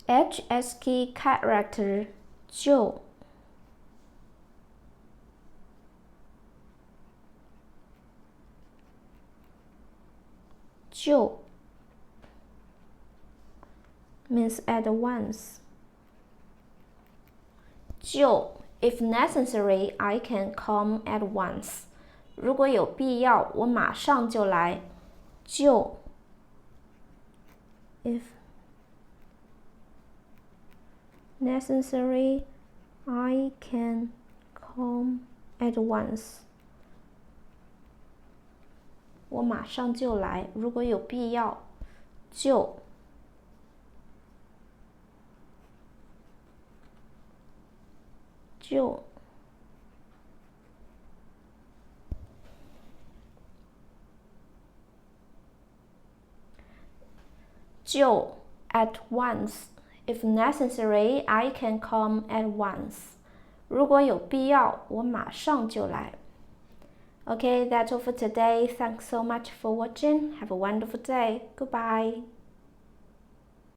HSK character 就means at once. 就 if necessary, I can come at once. 如果有必要，我马上就来。就 if necessary, I can come at once. 我马上就来。如果有必要，就at once. If necessary, I can come at once. 如果有必要，我马上就来。Okay, that's all for today. Thanks so much for watching. Have a wonderful day. Goodbye.